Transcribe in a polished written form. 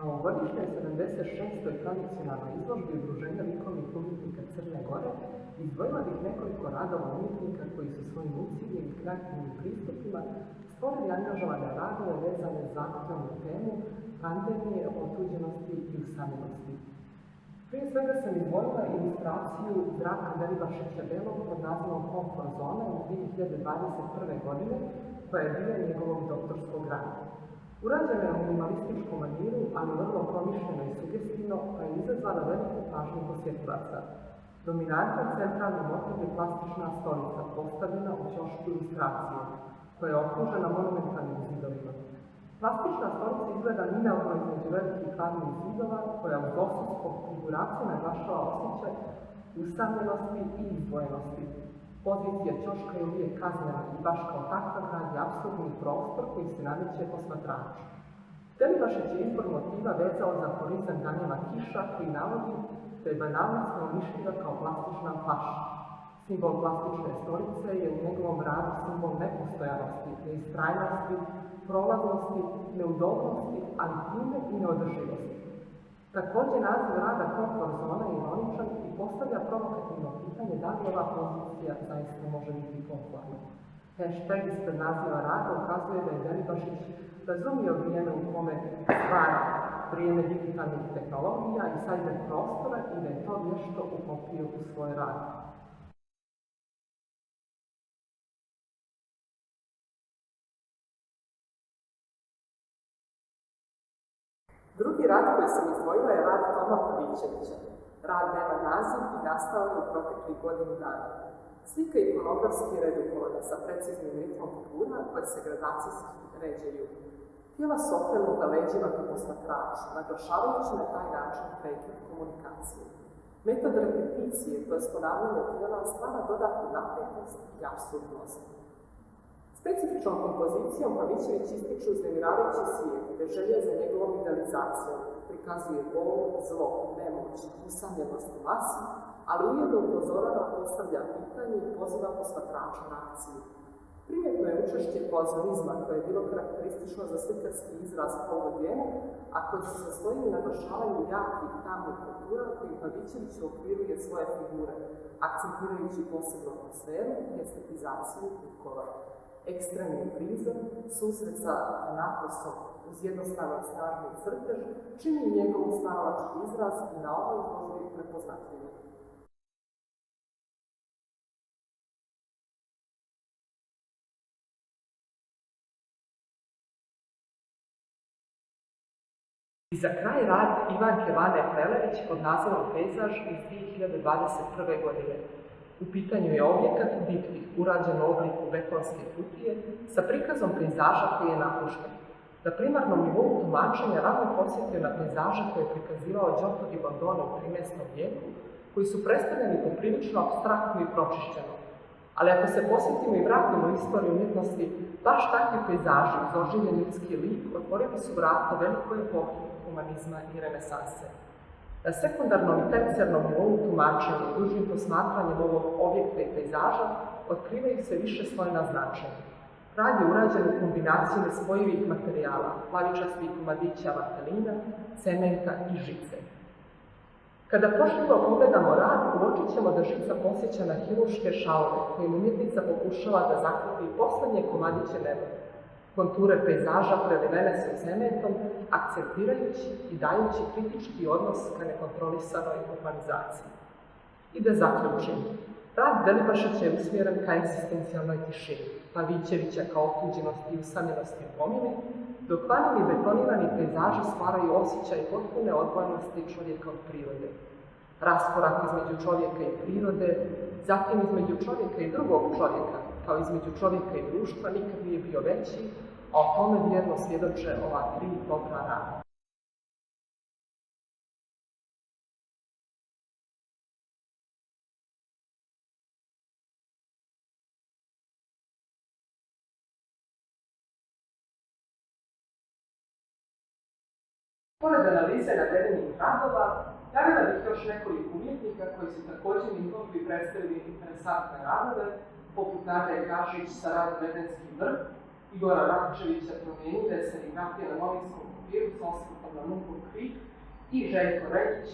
ovogodišnjoj 76. tradicionalnoj izložbi Udruženja likovnih umjetnika Crne Gore izdvojila bih nekoliko radova umjetnika koji su svojim uciljnim i kreativnim pristupima stvorili angažovane radove vezane za aktualnu temu pandemije, otuđenosti i usamljenosti. Prije svega sam izdvojila ilustraciju Zdravka Delibašića Belog pod nazivom Komfort zona iz 2021. godine, koja je dio njegovog doktorskog rada. Urađena je u minimalističkom maniru, ali vrlo promišljeno i sugestivno, pa je izazvala veliku pažnju posjetilaca. Dominantna centralni motiv je plastična stolica, postavljena u ćošku ilustracije, koja je okružena monumentalnim zidovima. Plastična stolica izgleda mineurno između velikih hladnih zidova, koja uz osudsku figuraciju naglašava osjećaj usamljenosti i izdvojenosti. Pozicija ćoška je uvijek kaznena i baš kao takva gradi apsurdni prostor koji se nameće posmatraču. Delibašić je izbor motiva vezao za aforizam Danijela Kiša koji navodi da je banalnost neuništiva kao plastična flaša. Simbol plastične stolice je u njegovom radu simbol nepostojanosti, neistrajnosti, prolaznosti, neudobnosti, ali time i neodrživosti. Također naziv rada Komfort zona je ironičan i postavlja provokativno pitanje da li ova pozicija zaista može biti komfortna. Hashtag ispred naziva rada ukazuje da je Delibašić razumio vrijeme u kome stvara vrijeme digitalnih tehnologija i cyber prostora i da je to vješto uklopio u svoj rad. Drugi rad koji sam izdvojila je rad Toma Pavićevića. Rad nema naziv i nastao je u proteklih godinu dana. Slika je ikonografski redukovana sa preciznim ritmom figura koje se gradacijski ređaju. Tijela su okrenuta leđima ka posmatraču, naglašavajući na taj način prekid komunikacije. Metod repeticije, to je ponavljanje tijela, stvara dodatnu napetost i apsurdnost. Specifičnom kompozicijom Pavićević ističe uznemiravajući svijet, te želje za njegovom idealizacijom, prikazuje bol, zlo, nemoć, usamljenost u masi, ali ujedno upozorava, postavlja pitanje i poziva posmatrača na akciju. Primjetno je učešće plazonizma koje je bilo karakteristično za slikarski izraz ovog vrijeme, a koji se sastoji u naglašavanju jakih tamnih kultura koji Pavićević uokviruje svoje figure, akcentirajući posebnu atmosferu i estetizaciju likova. Ekstremni prizor, susret sa Anatosom uz jednostavan snažni crtež, čini njegov stvaralački izraz i na ovoj izložbi prepoznatljivi. I za kraj rad Ivanke Vane Prelević pod nazivom Pejzaž iz 2021. godine. U pitanju je objekat diptih urađen u obliku betonske kutije sa prikazom pejzaža koji je napušten. Na primarnom nivou tumačenja rado podsjetio na pejzaže koje je prikazivao Giotto di Bondone u 13. vijeku, koji su predstavljeni poprilično apstraktno i pročišćeno. Ali ako se posjetimo i vratimo u istoriju umjetnosti, baš takvi pejzaži uz oživljen ljudski lik otvorili su vrata velikoj epohi humanizma i renesanse. Na sekundarnom i tercijarnom nivou tumačenja i dužim posmatranjem ovog objekta i pejzaža otkrivaju se više slojna značenja. Rad je urađen u kombinaciji nespojivih materijala, plavičastih komadića vatelina, cementa i žice. Kada pažljivo pogledamo rad, uočit ćemo da žica podsjeća na hirurške šalove kojim umjetnica pokušava da zaklopi poslednje komadiće neba. Konture pejzaža prelivene su cementom, akcentirajući i dajući kritički odnos ka nekontrolisanoj urbanizaciji. I da zaključim, rad Delibašića je usmjeren ka egzistencijalnoj tišini, Pavićevića kao otuđenosti i usamljenosti u pomini, dok vanjeni betonirani pejzaži stvaraju osjećaj potpune odvojenosti čovjeka od prirode. Raskorak između čovjeka i prirode, zatim između čovjeka i drugog čovjeka, kao između čovjeka i društva, nikad nije bio veći, a o tome vjerno svjedoče ova tri dobra rada. Pored analize navedenih radova, navela bih još nekoliko umjetnika koji su također njihovi predstavili interesantne radove, poput Nade Kažić sa radom Edenski vrh, Igora Rakčevića promijenite serigrafije na Novinskom papiru s osvrtom na Mukov krik i Željko Rekić,